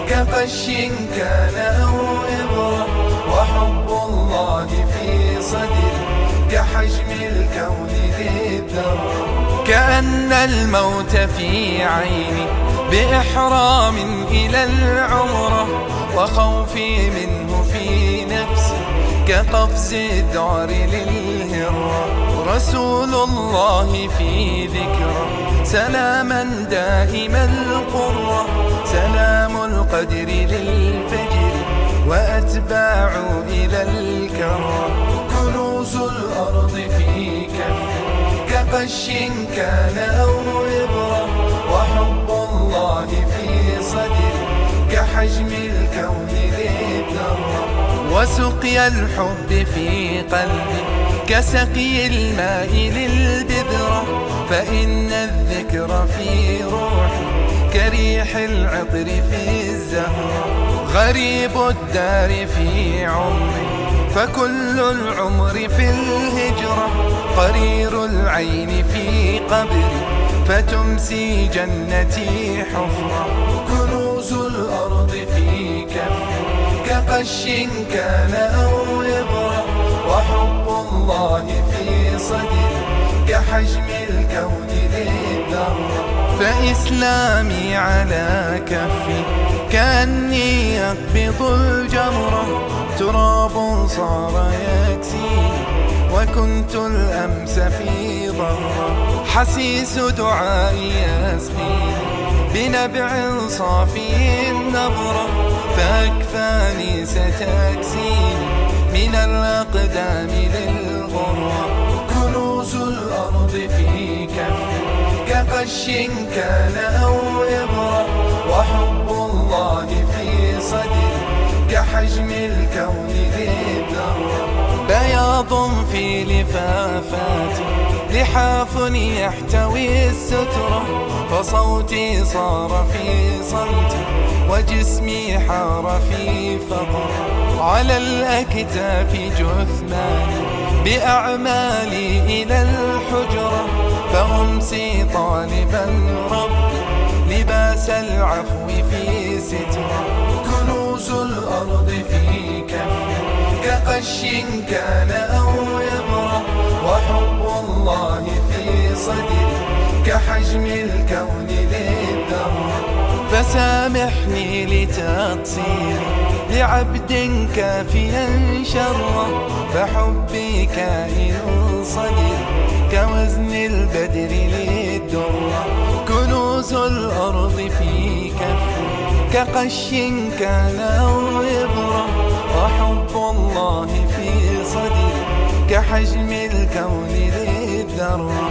كقش كان أو إبرة، وحب الله في صدري كحجم الكون للذرة. كأن الموت في عيني بإحرام إلى العمرة، وخوفي منه في نفسي كقفز الدعر للهرة. رسول الله في ذكرى سلاما دائم القرة، سلام القدر للفجر وأتباع إلى الكرة. كنوز الأرض في كفي كقش كان أو إبرة، وحب الله في صدري كحجم الكون للذرة. وسقي الحب في قلبي كسقي الماء للبذرة، فإن الذكر في روحي كريح العطر في الزهرة. غريب الدار في عمري فكل العمر في الهجرة، قرير العين في قبري فتمسي جنتي حفرة. كنوز الأرض في كفي كقش كان أو إبرة، وحب الله في صدري كحجم الكون للذرة. فإسلامي على كفي كأني يقبض الجمرة، تراب صار يكسيني وكنت الأمس في ضرة. حسيس دعائي يسقيني بنبع صافي النبرة، فأكفاني ستكسيني من الأقدام للغرة. كنوز الأرض في كفي كقش كان أو إبرة، وحب الله في صدري كحجم الكون للذرة. بياض في لفافاتي لحاف يحتوي السترة، فصوتي صار في صمتي وجسمي حار في فقرة. على الأكتاف جثماني بأعمالي إلى الحجرة، فأمسي طالبا ربي لباس العفو في سترة. كنوز الأرض في كفي كقش كان أو إبرة، وحب الله في صدري كحجم الكون للذرة. فسامحني لتقصيري لعبد كافيا شرا، فحبي كائن صدري كوزن البدر للدرة. كنوز الأرض في كفي كقش كان أو إبرة، وحب الله في صدري كحجم الكون للذرة.